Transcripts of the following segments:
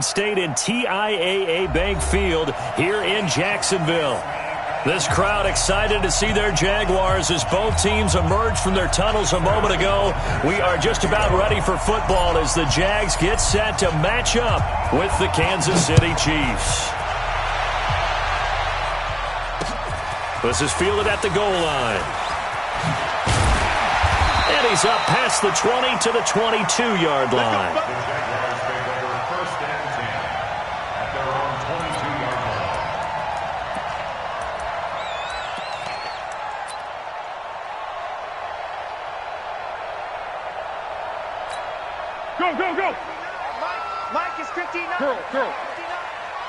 State in TIAA Bank Field here in Jacksonville. This crowd excited to see their Jaguars as both teams emerged from their tunnels a moment ago. We are just about ready for football as the Jags get set to match up with the Kansas City Chiefs. This is fielded at the goal line. And he's up past the 20 to the 22-yard line. Go, go, go! Mike is 59. Girl.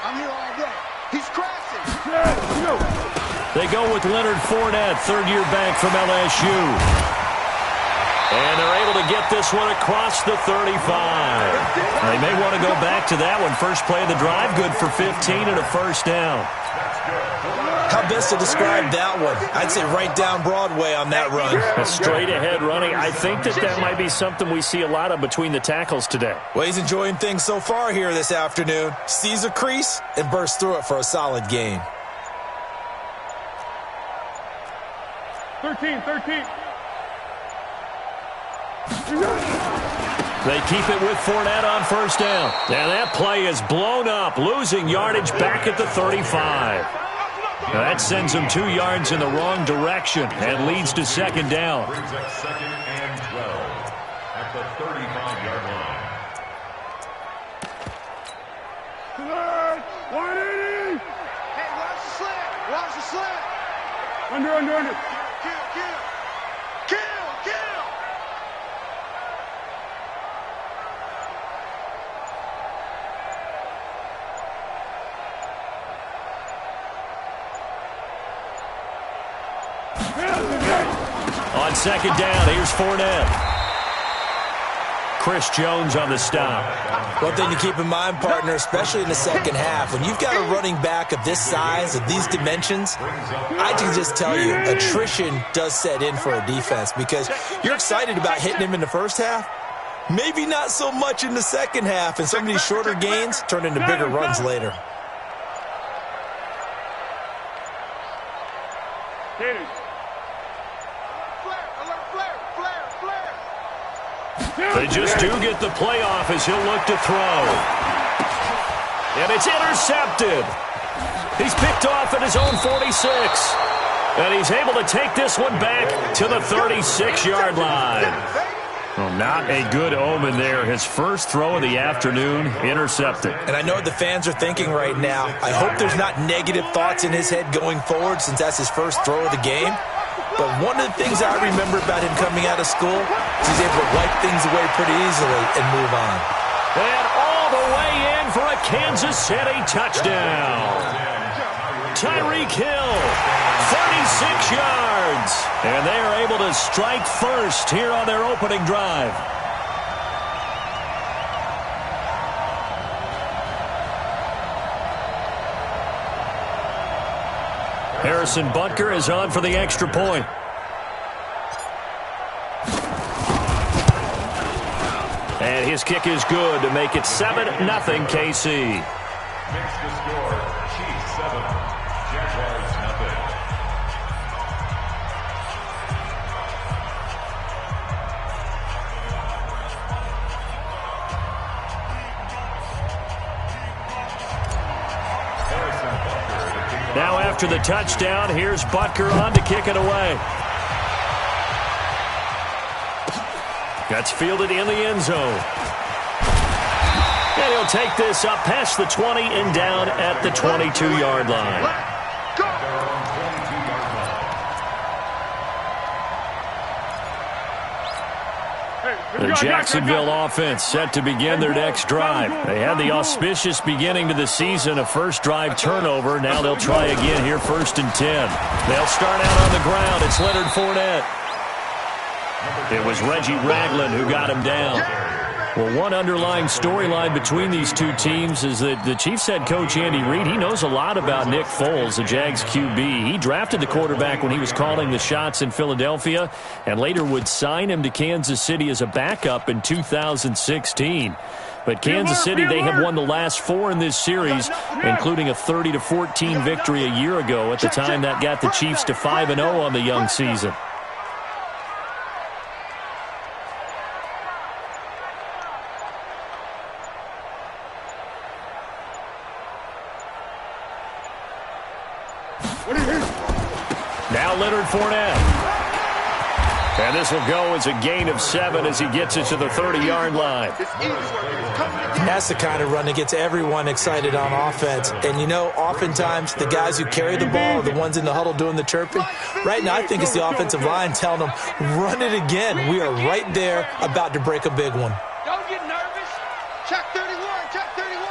I'm here all day. He's crashing. Yeah, go. They go with Leonard Fournette, third-year back from LSU. And they're able to get this one across the 35. They may want to go back to that one. First play of the drive, good for 15 and a first down. How best to describe that one? I'd say right down Broadway on that run. A straight-ahead running. I think that might be something we see a lot of between the tackles today. Well, he's enjoying things so far here this afternoon. Sees a crease and bursts through it for a solid gain. 13. They keep it with Fournette on first down. And that play is blown up, losing yardage back at the 35. Now that sends them 2 yards in the wrong direction and leads to second down. Brings up second and 12 at the 35-yard line. 180! Hey, watch the slant. Watch the slant. Under. Kill. On second down, here's Fournette. Chris Jones on the stop. One thing to keep in mind, partner, especially in the second half, when you've got a running back of this size, of these dimensions, I can just tell you, attrition does set in for a defense because you're excited about hitting him in the first half. Maybe not so much in the second half, and some of these shorter gains turn into bigger runs later. They just do get the playoff as he'll look to throw. And it's intercepted. He's picked off at his own 46. And he's able to take this one back to the 36-yard line. Well, not a good omen there. His first throw of the afternoon, intercepted. And I know what the fans are thinking right now. I hope there's not negative thoughts in his head going forward since that's his first throw of the game. But one of the things I remember about him coming out of school is he's able to wipe things away pretty easily and move on. And all the way in for a Kansas City touchdown. Tyreek Hill, 36 yards. And they are able to strike first here on their opening drive. Harrison Butker is on for the extra point. And his kick is good to make it 7-0 KC. Makes the score Chiefs 7, Jaguars nothing. Now after the touchdown, here's Butker on to kick it away. That's fielded in the end zone. And he'll take this up past the 20 and down at the 22-yard line. The Jacksonville offense set to begin their next drive. They had the auspicious beginning to the season, a first drive turnover. Now they'll try again here, 1st and 10. They'll start out on the ground. It's Leonard Fournette. It was Reggie Ragland who got him down. Well, one underlying storyline between these two teams is that the Chiefs head coach Andy Reid, he knows a lot about Nick Foles, the Jags QB. He drafted the quarterback when he was calling the shots in Philadelphia and later would sign him to Kansas City as a backup in 2016. But Kansas City, they have won the last 4 in this series, including a 30-14 victory a year ago at the time that got the Chiefs to 5-0 on the young season. Now Leonard Fournette. And this will go as a gain of 7 as he gets it to the 30-yard line. That's the kind of run that gets everyone excited on offense. And, you know, oftentimes the guys who carry the ball are the ones in the huddle doing the chirping. Right now, I think it's the offensive line telling them, run it again. We are right there about to break a big one. Don't get nervous. Check 31, check 31.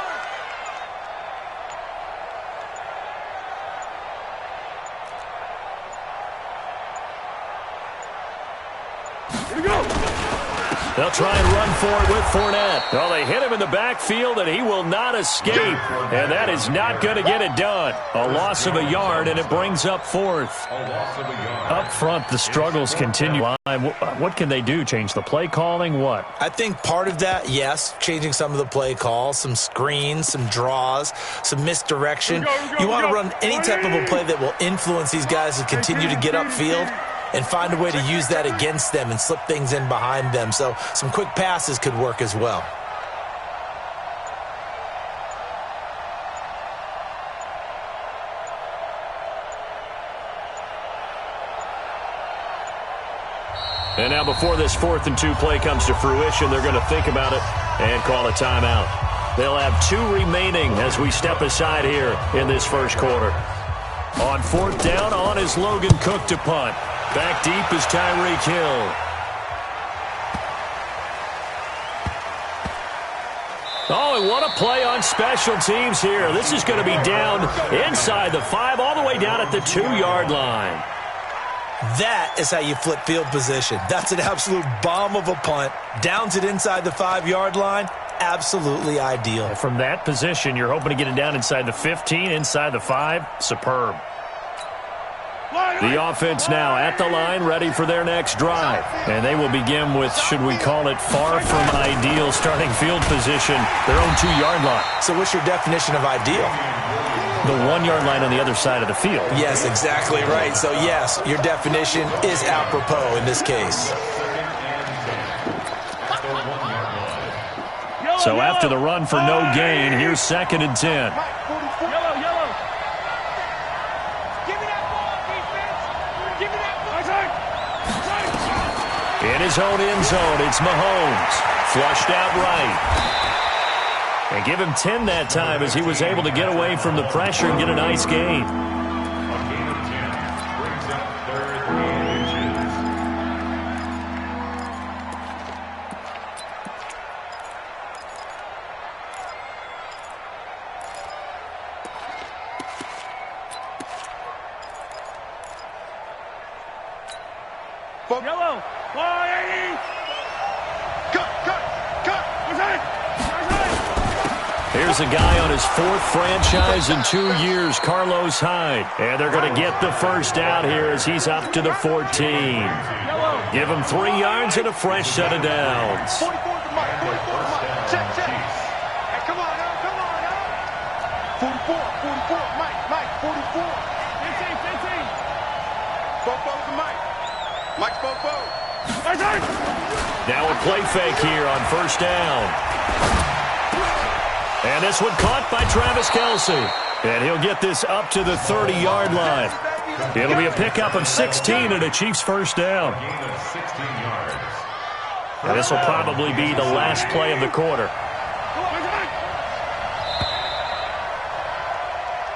They'll try and run for it with Fournette. Well, they hit him in the backfield, and he will not escape. And that is not going to get it done. A loss of a yard, and it brings up 4th. Up front, the struggles continue. What can they do? Change the play calling? What? I think part of that, yes, changing some of the play calls, some screens, some draws, some misdirection. You want to run any type of a play that will influence these guys to continue to get upfield and find a way to use that against them and slip things in behind them. So some quick passes could work as well. And now before this 4th and 2 play comes to fruition, they're going to think about it and call a timeout. They'll have 2 remaining as we step aside here in this first quarter. On 4th down, on is Logan Cook to punt. Back deep is Tyreek Hill. Oh, and what a play on special teams here. This is going to be down inside the 5, all the way down at the 2-yard line. That is how you flip field position. That's an absolute bomb of a punt. Downs it inside the 5-yard line. Absolutely ideal. And from that position, you're hoping to get it down inside the 15, inside the 5. Superb. The offense now at the line, ready for their next drive. And they will begin with, should we call it, far from ideal starting field position, their own 2-yard line. So what's your definition of ideal? The 1-yard line on the other side of the field. Yes, exactly right. So, yes, your definition is apropos in this case. So after the run for no gain, here's 2nd and 10. In his own end zone, it's Mahomes. Flushed out right. And give him 10 that time as he was able to get away from the pressure and get a nice gain. A gain of 10 brings up 3rd and inches. Yellow. 180. Cut. Here's a guy on his 4th franchise in 2 years, Carlos Hyde. And they're going to get the first out here as he's up to the 14. Give him 3 yards and a fresh set of downs. 44 to Mike. 44 to Mike. Check. Hey, come on now. 44. Mike. 44. 15. Fofo to Mike. Mike's Fofo. Now a play fake here on 1st down. And this one caught by Travis Kelce. And he'll get this up to the 30-yard line. It'll be a pickup of 16 and a Chiefs first down. A gain of 16 yards. And this will probably be the last play of the quarter.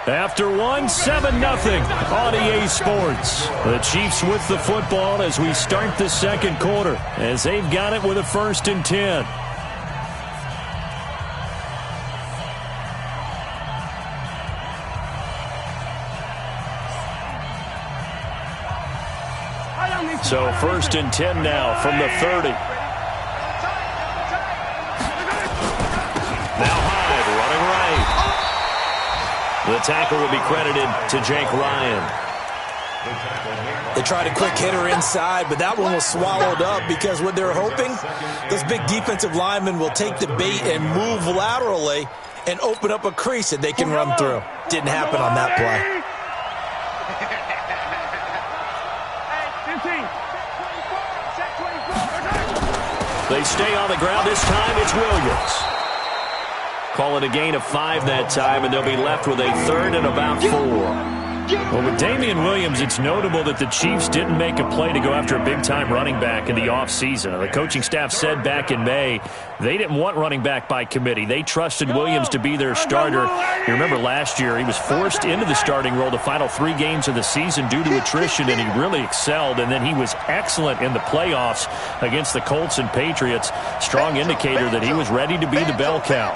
After 7-0 on EA Sports. The Chiefs with the football as we start the second quarter, as they've got it with a 1st and 10. So 1st and 10 now from the 30. Now Hyde running right. The tackle will be credited to Jake Ryan. They tried a quick hitter inside, but that one was swallowed up because what they're hoping, those big defensive linemen will take the bait and move laterally and open up a crease that they can run through. Didn't happen on that play. They stay on the ground. This time it's Williams. Call it a gain of 5 that time, and they'll be left with a third and about 4. Well, with Damian Williams, it's notable that the Chiefs didn't make a play to go after a big-time running back in the offseason. The coaching staff said back in May they didn't want running back by committee. They trusted Williams to be their starter. You remember last year he was forced into the starting role the final 3 games of the season due to attrition, and he really excelled. And then he was excellent in the playoffs against the Colts and Patriots. Strong indicator that he was ready to be the bell cow.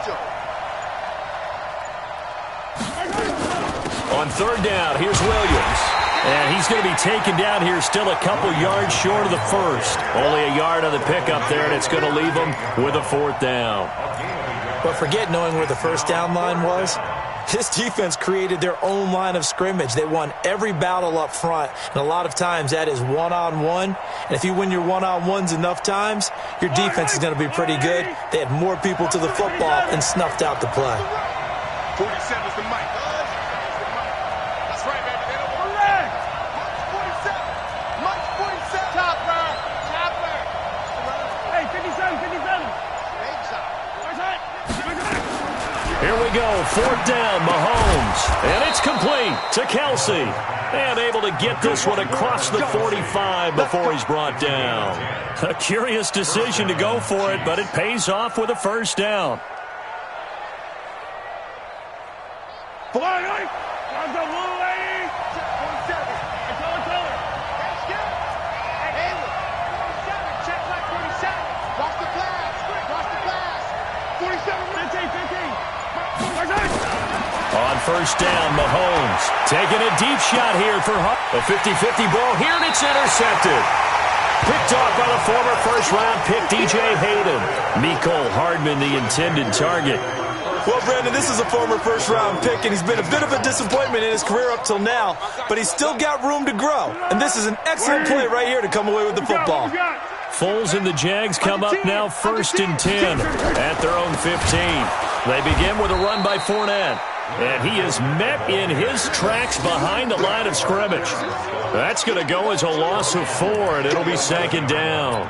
On third down, here's Williams. And he's going to be taken down here still a couple yards short of the first. Only a yard on the pickup there, and it's going to leave him with a 4th down. But forget knowing where the first down line was. This defense created their own line of scrimmage. They won every battle up front, and a lot of times that is one-on-one. And if you win your one-on-ones enough times, your defense is going to be pretty good. They had more people to the football and snuffed out the play. 47 is the mic. That's right, baby. They don't want Mike's 47. Mike's 47. Chopper. Hey, 57, 57. Here we go, 4th down, Mahomes. And it's complete to Kelsey. And able to get this one across the 45 before he's brought down. A curious decision to go for it, but it pays off with a 1st down. On 1st down, Mahomes taking a deep shot here for a 50-50 ball here, and it's intercepted. Picked off by the former first-round pick, DJ Hayden. Mecole Hardman, the intended target. Well, Brandon, this is a former first-round pick, and he's been a bit of a disappointment in his career up till now, but he's still got room to grow. And this is an excellent play right here to come away with the football. Foles and the Jags come up now 1st and 10 at their own 15. They begin with a run by Fournette. And he is met in his tracks behind the line of scrimmage. That's going to go as a loss of 4, and it'll be 2nd down.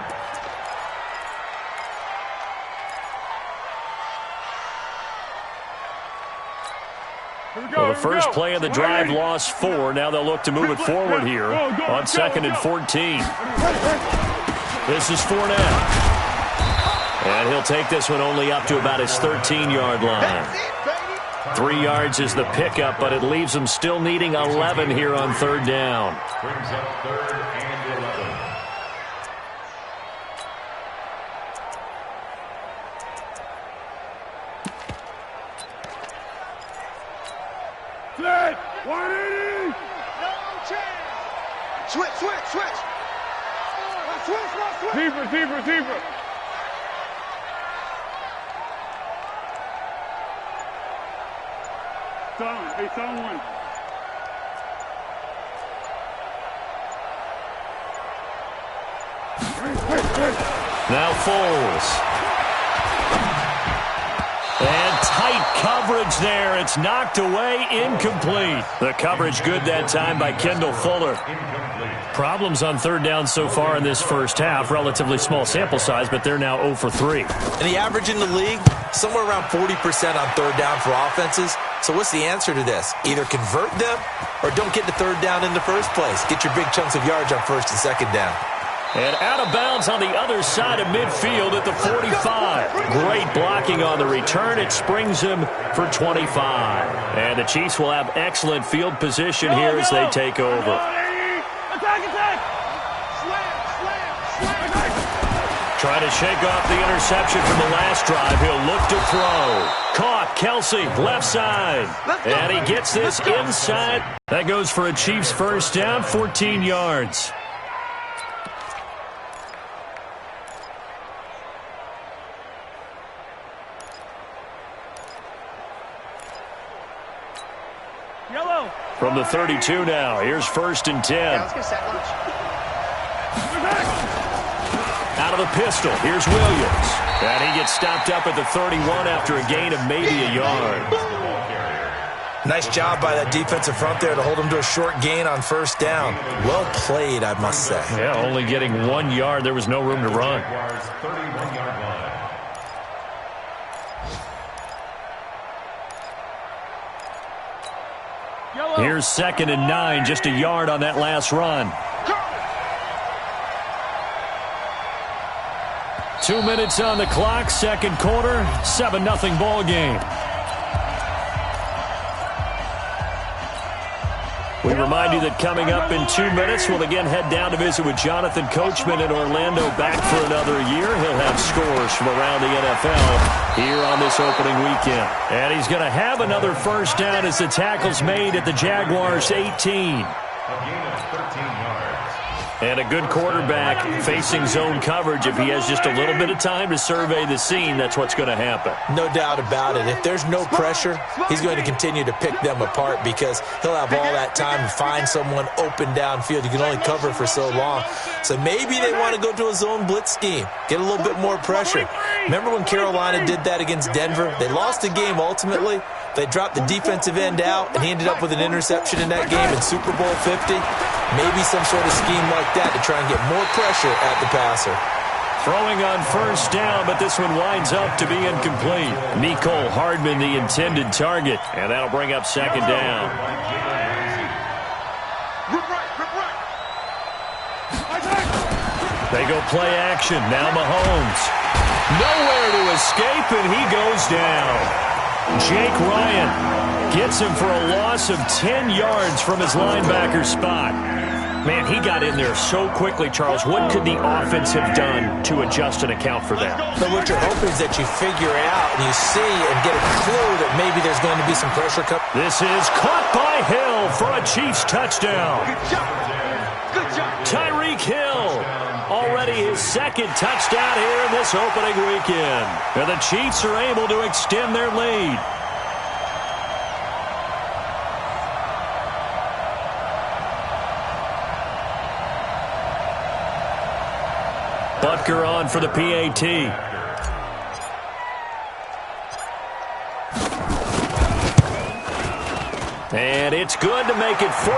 Well, the first play of the drive lost 4. Now they'll look to move it forward here on 2nd and 14. This is Fournette. And he'll take this one only up to about his 13-yard line. 3 yards is the pickup, but it leaves them still needing 11 here on 3rd down. Brings up 3rd and 11. Split! 180! No chance! Switch! Receiver! Zone 1. Now Foles. And tight coverage there. It's knocked away, incomplete. The coverage good that time by Kendall Fuller. Problems on 3rd down so far in this first half. Relatively small sample size, but they're now 0 for 3. And the average in the league, somewhere around 40% on 3rd down for offenses. So what's the answer to this? Either convert them or don't get to 3rd down in the first place. Get your big chunks of yards on 1st and 2nd down. And out of bounds on the other side of midfield at the 45. Great blocking on the return. It springs him for 25. And the Chiefs will have excellent field position here as they take over. Attack! Trying to shake off the interception from the last drive. He'll look to throw. Caught. Kelsey, left side. And he gets this inside. That goes for a Chiefs 1st down, 14 yards. Yellow. From the 32 now, here's 1st and 10. Yeah, let's get set lunch. Out of the pistol, here's Williams. And he gets stopped up at the 31 after a gain of maybe a yard. Nice job by that defensive front there to hold him to a short gain on 1st down. Well played, I must say. Yeah, only getting 1 yard. There was no room to run. 31-yard line. Here's 2nd and 9, just a yard on that last run. 2 minutes on the clock, 2nd quarter, 7-0 ball game. We remind you that coming up in 2 minutes, we'll again head down to visit with Jonathan Coachman in Orlando, back for another year. He'll have scores from around the NFL here on this opening weekend. And he's going to have another 1st down as the tackle's made at the Jaguars' 18. A gain of 13 yards. And a good quarterback facing zone coverage. If he has just a little bit of time to survey the scene, that's what's going to happen. No doubt about it. If there's no pressure, he's going to continue to pick them apart because he'll have all that time to find someone open downfield. You can only cover for so long. So maybe they want to go to a zone blitz scheme, get a little bit more pressure. Remember when Carolina did that against Denver? They lost the game ultimately. They dropped the defensive end out, and he ended up with an interception in that game in Super Bowl 50. Maybe some sort of scheme like that to try and get more pressure at the passer. Throwing on 1st down, but this one winds up to be incomplete. Mecole Hardman, the intended target, and that'll bring up 2nd down. They go play action. Now Mahomes. Nowhere to escape, and he goes down. Jake Ryan gets him for a loss of 10 yards from his linebacker spot. Man, he got in there so quickly, Charles. What could the offense have done to adjust and account for that? But what you're hoping is that you figure out and you see and get a clue that maybe there's going to be some pressure coming. This is caught by Hill for a Chiefs touchdown. Good job. Good job. Tyreek Hill, already his 2nd touchdown here in this opening weekend. And the Chiefs are able to extend their lead. Butker on for the PAT. And it's good to make it 14-0.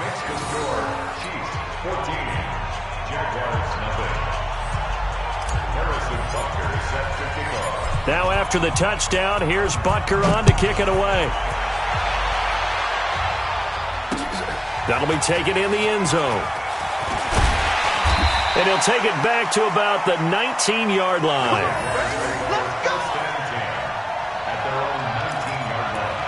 Makes the score. Chiefs 14. Jaguars nothing. Harrison Butker set to kick off. Now after the touchdown, here's Butker on to kick it away. That'll be taken in the end zone. And he'll take it back to about the 19-yard line. Let's go. At their own 19-yard line.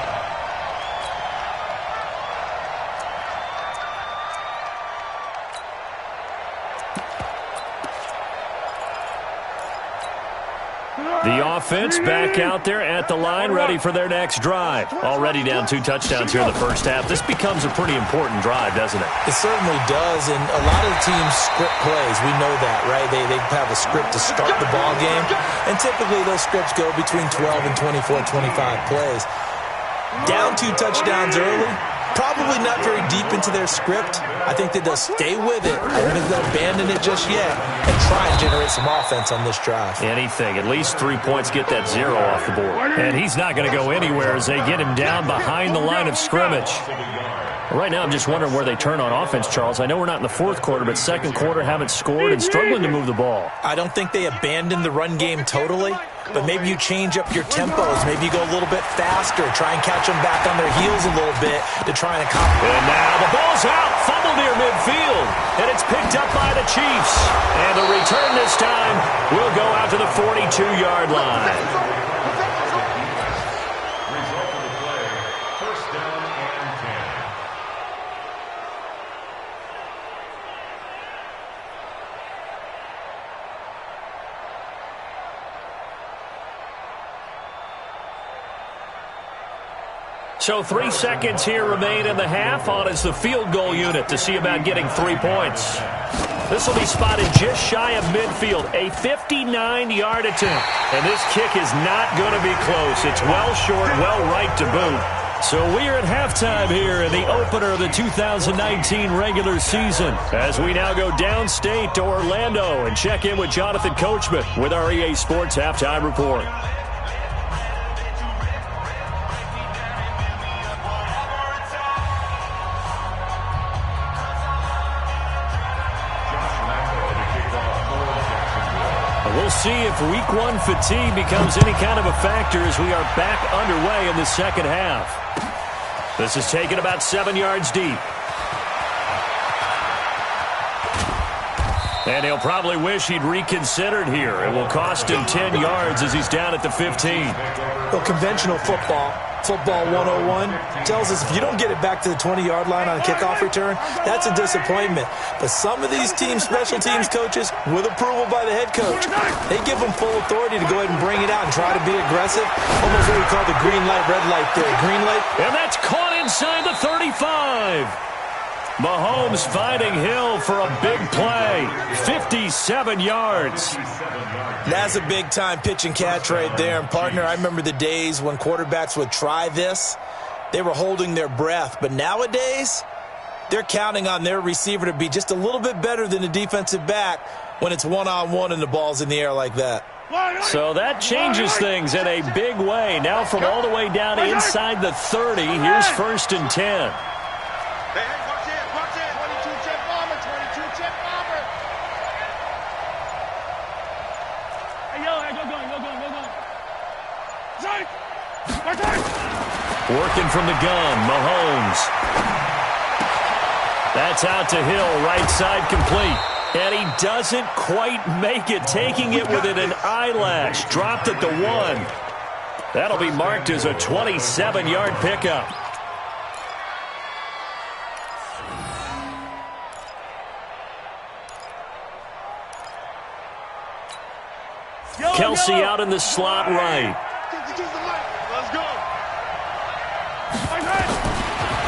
The offense back out there at the line, ready for their next drive. Already down 2 touchdowns here in the 1st half. This becomes a pretty important drive, doesn't it? It certainly does, and a lot of the teams script plays. We know that, right? They have a script to start the ball game, and typically those scripts go between 12 and 24, 25 plays. Down 2 touchdowns early, probably not very deep into their script. I think that they'll stay with it. I don't think they'll abandon it just yet and try and generate some offense on this drive. Anything. At least 3 points, get that 0 off the board. And he's not going to go anywhere as they get him down behind the line of scrimmage. Right now, I'm just wondering where they turn on offense, Charles. I know we're not in the 4th quarter, but 2nd quarter haven't scored and struggling to move the ball. I don't think they abandoned the run game totally, but maybe you change up your tempos. Maybe you go a little bit faster, try and catch them back on their heels a little bit to try and accomplish. And now the ball's out, fumbled near midfield, and it's picked up by the Chiefs. And the return this time will go out to the 42-yard line. Result of the play, 1st down and 10. So 3 seconds here remain in the half on as the field goal unit to see about getting 3 points. This will be spotted just shy of midfield, a 59-yard attempt. And this kick is not going to be close. It's well short, well right to boot. So we are at halftime here in the opener of the 2019 regular season, as we now go downstate to Orlando and check in with Jonathan Coachman with our EA Sports Halftime Report. We'll see if week one fatigue becomes any kind of a factor as we are back underway in the second half. This is taken about 7 yards deep. And he'll probably wish he'd reconsidered here. It will cost him 10 yards as he's down at the 15. Well, conventional football 101, tells us if you don't get it back to the 20-yard line on a kickoff return, that's a disappointment. But some of these special teams coaches, with approval by the head coach, they give them full authority to go ahead and bring it out and try to be aggressive. Almost what we call the green light, red light theory. Green light. And that's caught inside the 35. Mahomes finding Hill for a big play. 57 yards. That's a big-time pitch and catch right there. And, partner, I remember the days when quarterbacks would try this. They were holding their breath. But nowadays, they're counting on their receiver to be just a little bit better than the defensive back when it's one-on-one and the ball's in the air like that. So that changes things in a big way. Now from all the way down inside the 30, here's 1st and 10. Working from the gun, Mahomes. That's out to Hill, right side complete. And he doesn't quite make it, taking it within an eyelash. Dropped at the 1. That'll be marked as a 27-yard pickup. Kelsey out in the slot right. Let's go.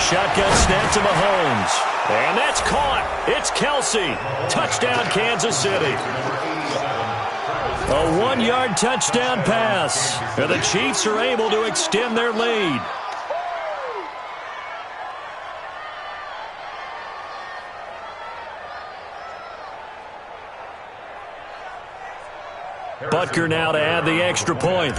Shotgun snap to Mahomes. And that's caught. It's Kelsey. Touchdown, Kansas City. A 1-yard touchdown pass. And the Chiefs are able to extend their lead. Butker now to add the extra point.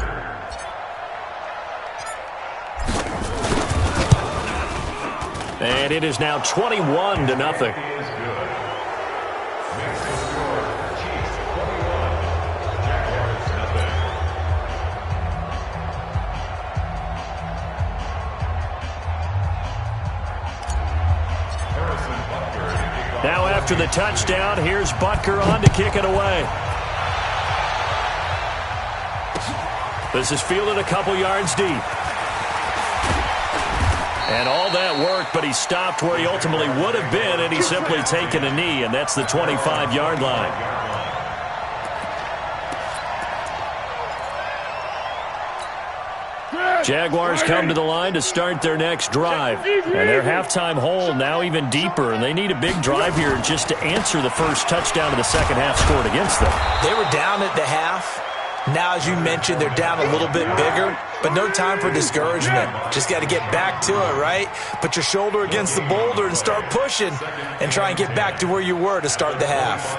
And it is now 21-0. Now after the touchdown, here's Butker on to kick it away. This is fielded a couple yards deep. And all that work, but he stopped where he ultimately would have been, and he's simply taken a knee, and that's the 25-yard line. Jaguars come to the line to start their next drive. And their halftime hole now even deeper, and they need a big drive here just to answer the first touchdown of the second half scored against them. They were down at the half. Now, as you mentioned, they're down a little bit bigger, but no time for discouragement. Just got to get back to it, right? Put your shoulder against the boulder and start pushing and try and get back to where you were to start the half.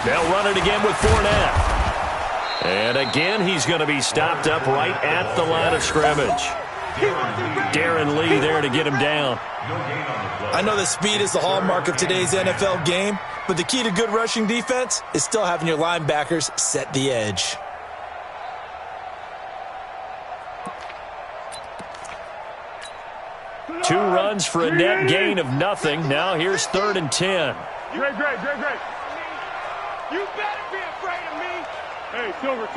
They'll run it again with Fournette. And again, he's going to be stopped up right at the line of scrimmage. Darren Lee there to get him down. I know that speed is the hallmark of today's NFL game, but the key to good rushing defense is still having your linebackers set the edge. Two runs for a net gain of nothing. Now here's 3rd and 10. Great. You better be afraid of me. Hey, Silver.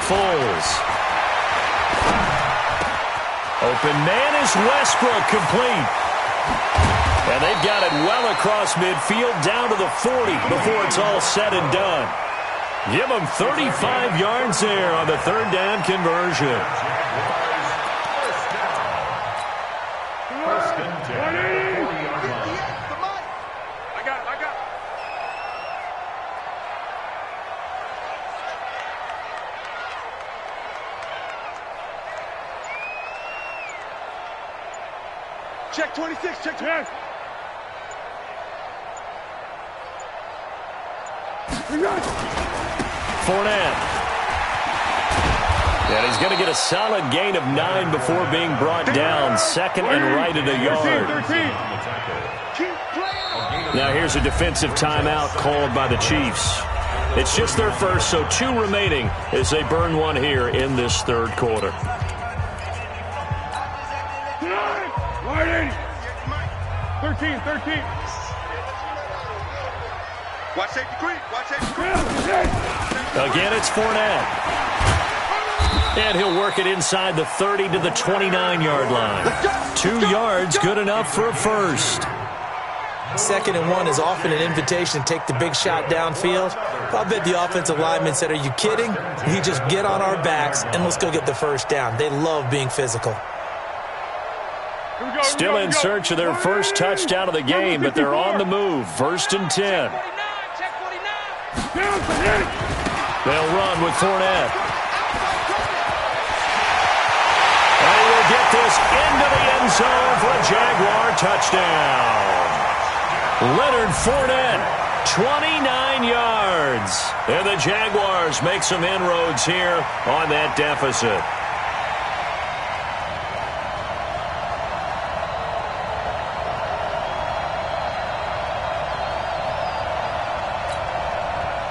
Foles. Open man is Westbrook, complete. And they've got it well across midfield down to the 40 before it's all said and done. Give them 35 yards there on the third down conversion. Check 26, check 26. Fournette. And he's going to get a solid gain of 9 before being brought down. Second and right at a yard. Now here's a defensive timeout called by the Chiefs. It's just their first, so 2 remaining as they burn one here in this third quarter. 13. Watch safety creep. Watch safety creep. Again, it's Fournette. And he'll work it inside the 30 to the 29-yard line. 2 yards, good enough for a first. 2nd and 1 is often an invitation to take the big shot downfield. I'll bet the offensive lineman said, "Are you kidding? We just get on our backs and let's go get the first down." They love being physical. Still in search of their first touchdown of the game, but they're on the move. 1st and 10. They'll run with Fournette. They will get this into the end zone for a Jaguar touchdown. Leonard Fournette, 29 yards. And the Jaguars make some inroads here on that deficit.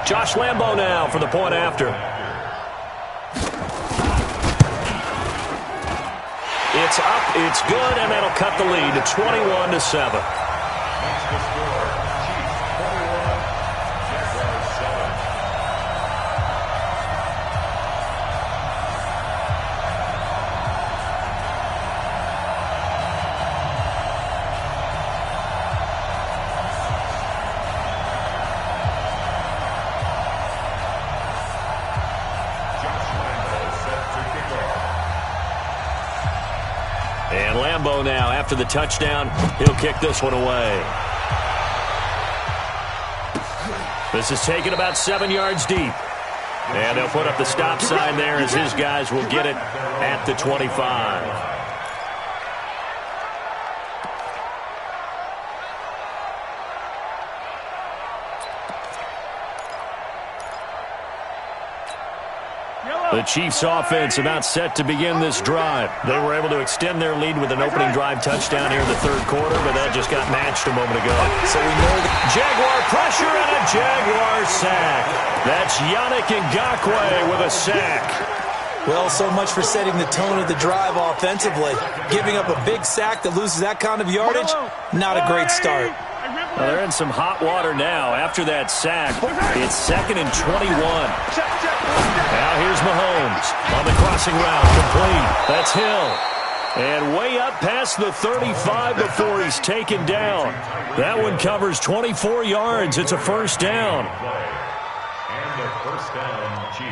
Josh Lambo now for the point after. It's up, it's good, and that'll cut the lead to 21-7. And Lambo now, after the touchdown, he'll kick this one away. This is taken about 7 yards deep. And they'll put up the stop sign there as his guys will get it at the 25. The Chiefs offense about set to begin this drive. They were able to extend their lead with an opening drive touchdown here in the third quarter, but that just got matched a moment ago. So we know that Jaguar pressure and a Jaguar sack. That's Yannick Ngakoue with a sack. Well, so much for setting the tone of the drive offensively. Giving up a big sack that loses that kind of yardage, not a great start. Well, they're in some hot water now after that sack. It's 2nd and 21. Now here's Mahomes on the crossing route, complete. That's Hill. And way up past the 35 before he's taken down. That one covers 24 yards. It's a first down.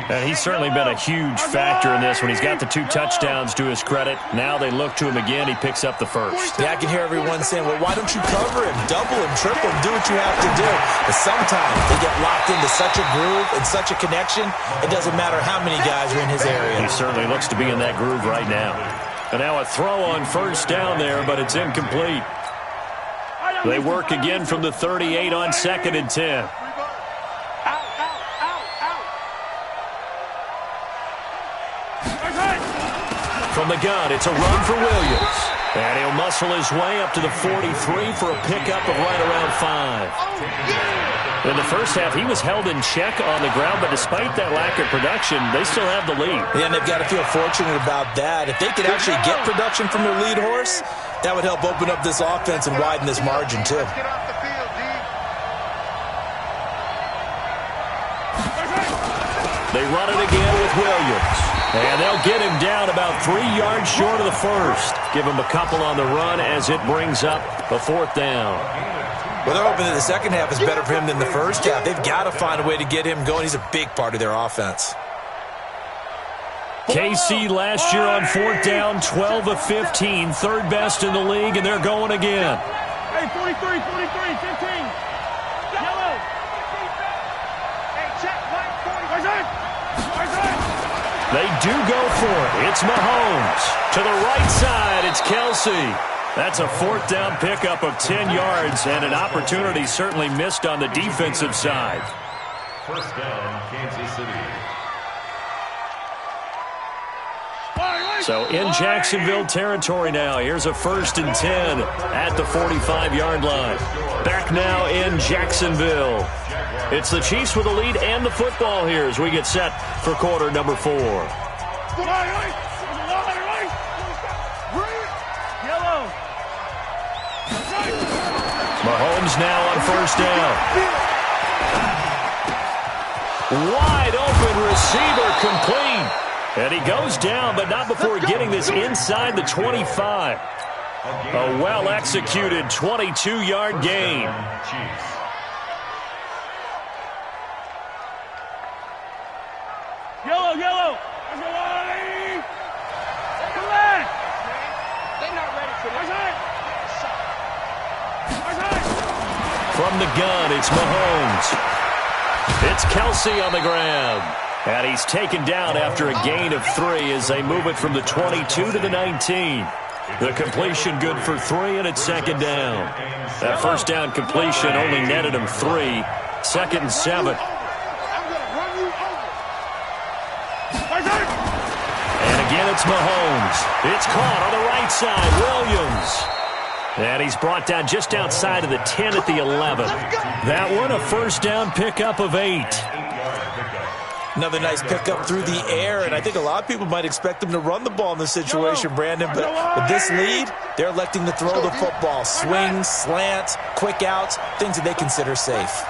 And he's certainly been a huge factor in this when he's got the 2 touchdowns to his credit. Now they look to him again. He picks up the first. Yeah, I can hear everyone saying, well, why don't you cover him, double him, triple him, do what you have to do. But sometimes they get locked into such a groove and such a connection, it doesn't matter how many guys are in his area. He certainly looks to be in that groove right now. And now a throw on first down there, but it's incomplete. They work again from the 38 on 2nd and 10. From the gun, it's a run for Williams. And he'll muscle his way up to the 43 for a pickup of right around 5. In the first half, he was held in check on the ground, but despite that lack of production, they still have the lead. Yeah, and they've got to feel fortunate about that. If they could actually get production from their lead horse, that would help open up this offense and widen this margin, too. They run it again with Williams. And they'll get him down about 3 yards short of the first. Give him a couple on the run as it brings up a fourth down. Well, they're hoping that the second half is better for him than the first half. They've got to find a way to get him going. He's a big part of their offense. KC last year on fourth down, 12 of 15, third best in the league, and they're going again. Hey, 43, 15. Yellow. Hey, check, Mike, 40. They do go for it. It's Mahomes. To the right side, it's Kelsey. That's a fourth down pickup of 10 yards, and an opportunity certainly missed on the defensive side. First down, Kansas City. So in Jacksonville territory now. Here's a 1st and 10 at the 45-yard line. Back now in Jacksonville. It's the Chiefs with the lead and the football here as we get set for quarter number 4. Mahomes now on first down. Wide open receiver complete. And he goes down, but not before getting this inside the 25. A well-executed 22-yard gain. Yellow. They're not ready for this. From the gun, it's Mahomes. It's Kelsey on the ground. And he's taken down after a gain of 3 as they move it from the 22 to the 19. The completion good for 3, and it's second down. That first down completion only netted him 3. 2nd and 7. And again, it's Mahomes. It's caught on the right side. Williams. And he's brought down just outside of the 10 at the 11. That one, a first down pickup of 8. Another nice pickup through the air, and I think a lot of people might expect them to run the ball in this situation, Brandon. But with this lead, they're electing to throw the football. Swings, slants, quick outs, things that they consider safe.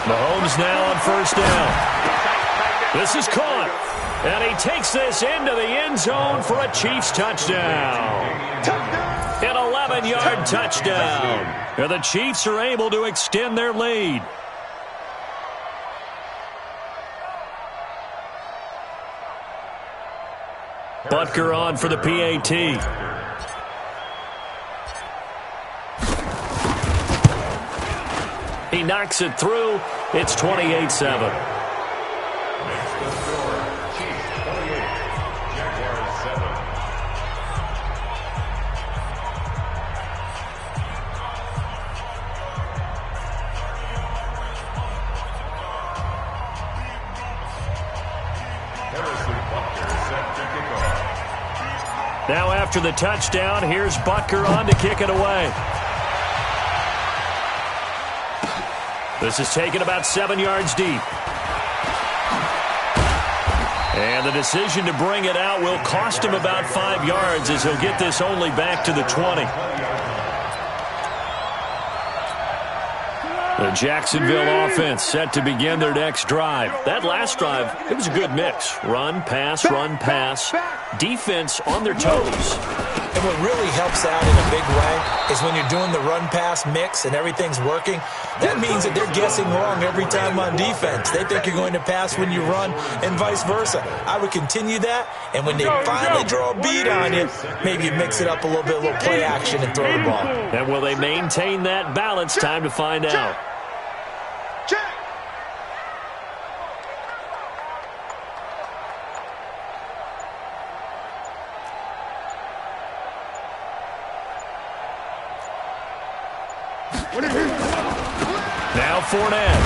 Mahomes now on first down. This is caught. And he takes this into the end zone for a Chiefs touchdown. An 11-yard touchdown. And the Chiefs are able to extend their lead. Butker on for the PAT. He knocks it through. It's 28-7. Now after the touchdown, here's Butker on to kick it away. This is taken about 7 yards deep. And the decision to bring it out will cost him about 5 yards as he'll get this only back to the 20. The Jacksonville offense set to begin their next drive. That last drive, it was a good mix. Run, pass, defense on their toes. And what really helps out in a big way is when you're doing the run-pass mix and everything's working, that means that they're guessing wrong every time on defense. They think you're going to pass when you run and vice versa. I would continue that, and when they finally draw a beat on you, maybe you mix it up a little bit, a little play action and throw the ball. And will they maintain that balance? Time to find out. Now Fournette.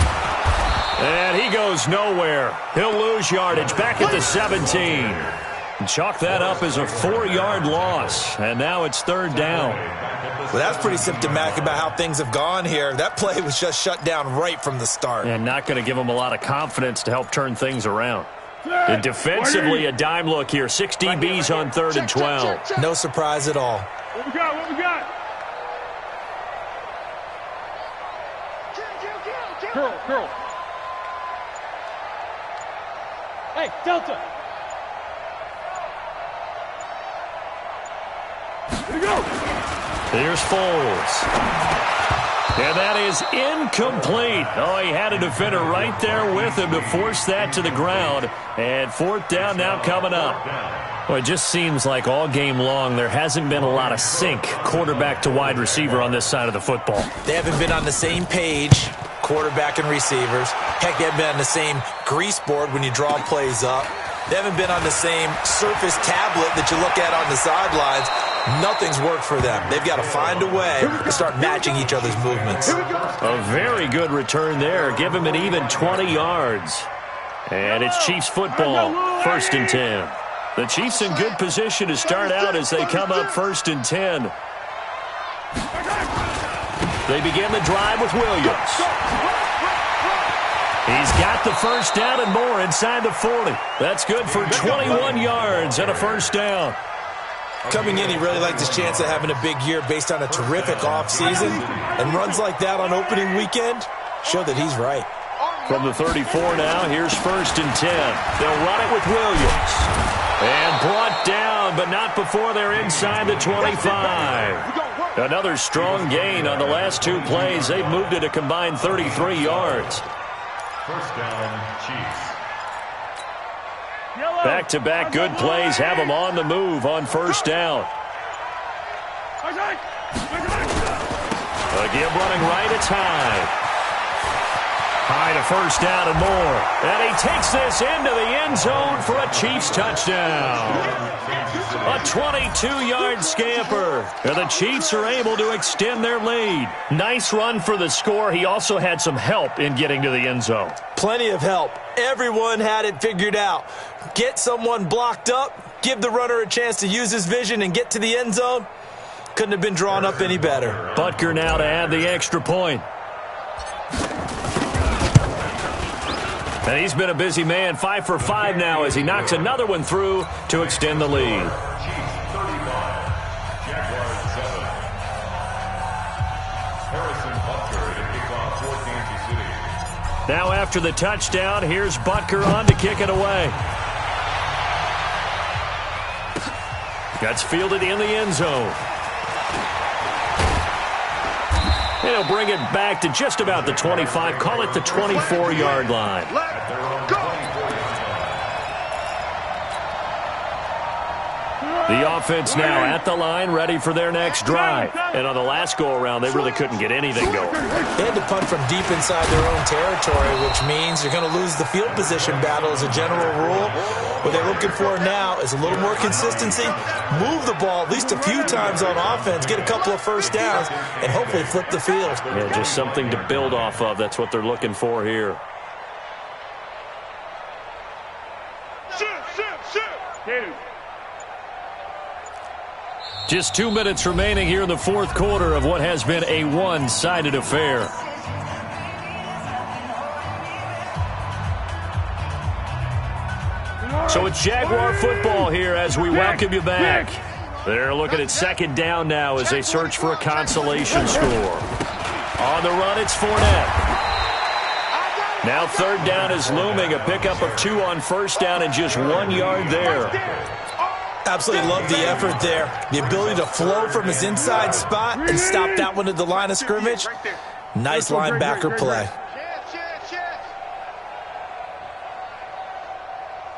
And he goes nowhere. He'll lose yardage back at the 17. Chalk that up as a 4-yard loss. And now it's third down. Well, that's pretty symptomatic about how things have gone here. That play was just shut down right from the start. And not going to give him a lot of confidence to help turn things around. And defensively, a dime look here. 6 DBs on 3rd and 12. No surprise at all. What we got? Curl. Hey, Delta. Here we go. Here's Foles. And that is incomplete. Oh, he had a defender right there with him to force that to the ground. And fourth down now coming up. Well, it just seems like all game long there hasn't been a lot of sync quarterback to wide receiver on this side of the football. They haven't been on the same page, quarterback and receivers. Heck, they haven't been on the same grease board when you draw plays up. They haven't been on the same surface tablet that you look at on the sidelines. Nothing's worked for them. They've got to find a way to start matching each other's movements. A very good return there. Give him an even 20 yards. And it's Chiefs football, 1st and 10. The Chiefs in good position to start out as they come up 1st and 10. They begin the drive with Williams. He's got the first down and more inside the 40. That's good for 21 yards and a first down. Coming in, he really liked his chance of having a big year based on a terrific offseason. And runs like that on opening weekend show that he's right. From the 34 now, here's 1st and 10. They'll run it with Williams. And brought down, but not before they're inside the 25. Another strong gain on the last two plays. They've moved it a combined 33 yards. First down, Chiefs. Back-to-back good plays have them on the move on first down. Again running right, it's high. High to first down and more. And he takes this into the end zone for a Chiefs touchdown. A 22-yard scamper. And the Chiefs are able to extend their lead. Nice run for the score. He also had some help in getting to the end zone. Plenty of help. Everyone had it figured out. Get someone blocked up, give the runner a chance to use his vision and get to the end zone. Couldn't have been drawn up any better. Butker now to add the extra point. And he's been a busy man, 5 for 5 now as he knocks another one through to extend the lead. Chiefs 35, Jaguars 7. Harrison Butker to kick off for Kansas City. Now after the touchdown, here's Butker on to kick it away. That's fielded in the end zone. He'll bring it back to just about the 25. Call it the 24-yard line. The offense now at the line, ready for their next drive. And on the last go-around, they really couldn't get anything going. They had to punt from deep inside their own territory, which means you're going to lose the field position battle as a general rule. What they're looking for now is a little more consistency, move the ball at least a few times on offense, get a couple of first downs, and hopefully flip the field. Yeah, just something to build off of. That's what they're looking for here. Just 2 minutes remaining here in the fourth quarter of what has been a one-sided affair. So it's Jaguar football here as we welcome you back. They're looking at second down now as they search for a consolation score. On the run, it's Fournette. Now third down is looming, a pickup of 2 on first down and just 1 yard there. Absolutely love the effort there. The ability to flow from his inside spot and stop that one at the line of scrimmage. Nice linebacker play.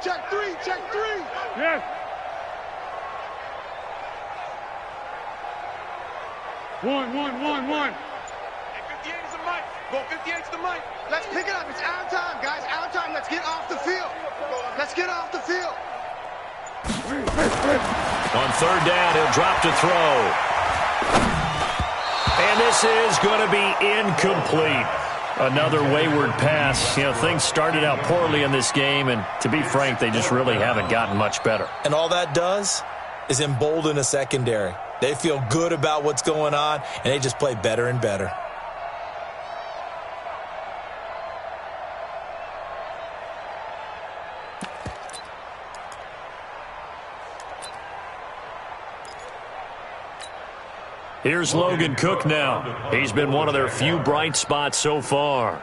Check three. Yes. One. Hey, 58 is the mic. Go 58 is the mic. Let's pick it up. It's our time, guys. Our time. Let's get off the field. On third down, he'll drop to throw. And this is going to be incomplete. Another wayward pass. You know, things started out poorly in this game, and to be frank, they just really haven't gotten much better. And all that does is embolden a secondary. They feel good about what's going on, and they just play better and better. Here's Logan Cook now. He's been one of their few bright spots so far.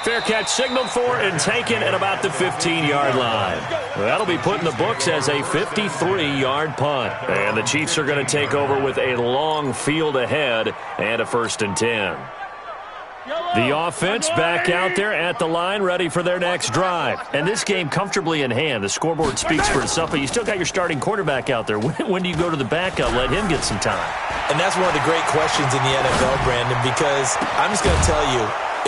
Fair catch signaled for and taken at about the 15-yard line. That'll be put in the books as a 53-yard punt. And the Chiefs are going to take over with a long field ahead and a 1st and 10. The offense back out there at the line, ready for their next drive. And this game comfortably in hand. The scoreboard speaks for itself, but you still got your starting quarterback out there. When do you go to the backup, let him get some time? And that's one of the great questions in the NFL, Brandon, because I'm just going to tell you,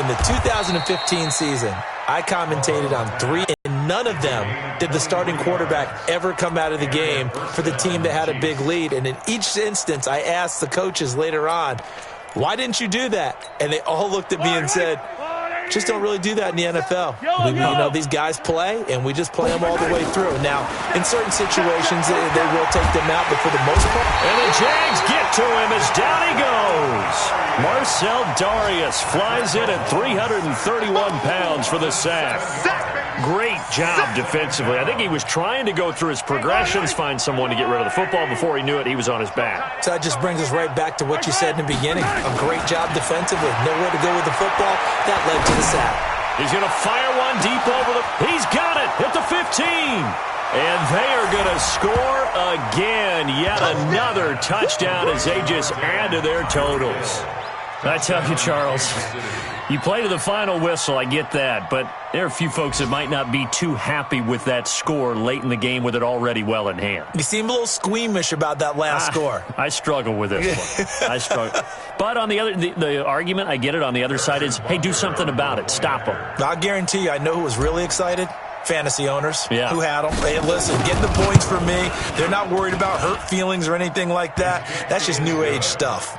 in the 2015 season, I commentated on 3, and none of them did the starting quarterback ever come out of the game for the team that had a big lead. And in each instance, I asked the coaches later on, why didn't you do that? And they all looked at me and said, just don't really do that in the NFL. These guys play, and we just play them all the way through. Now, in certain situations, they will take them out, but for the most part. And the Jags get to him as down he goes. Marcel Darius flies in at 331 pounds for the sack. Great job defensively. I think he was trying to go through his progressions, find someone to get rid of the football. Before he knew it, he was on his back. So that just brings us right back to what you said in the beginning. A great job defensively. Nowhere to go with the football. That led to the sack. He's going to fire one deep over the... He's got it at the 15. And they are going to score again. Yet another touchdown as they just add to their totals. I tell you, Charles, you play to the final whistle, I get that, but there are a few folks that might not be too happy with that score late in the game with it already well in hand. You seem a little squeamish about that last score. I struggle with this one. I struggle. But on the argument, I get it, on the other side is, hey, do something about it. Stop them. I'll guarantee you, I know who was really excited. Fantasy owners who had them. Hey, listen, getting the points for me. They're not worried about hurt feelings or anything like that. That's just new age stuff.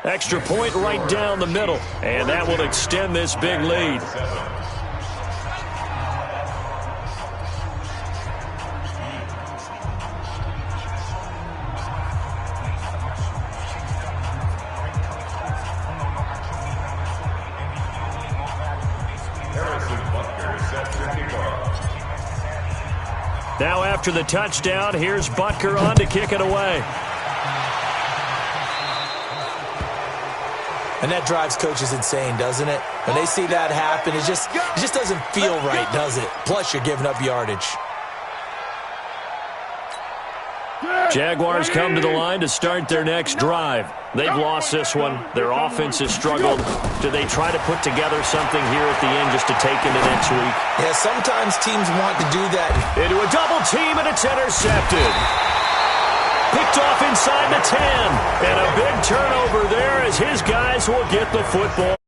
Extra point right down the middle, and that will extend this big lead. Now after the touchdown, here's Butker on to kick it away. And that drives coaches insane, doesn't it? When they see that happen, it just doesn't feel right, does it? Plus, you're giving up yardage. Jaguars come to the line to start their next drive. They've lost this one. Their offense has struggled. Do they try to put together something here at the end just to take into next week? Yeah, sometimes teams want to do that. Into a double team, and it's intercepted. Picked off inside the 10. And a big turnover there as his guys will get the football.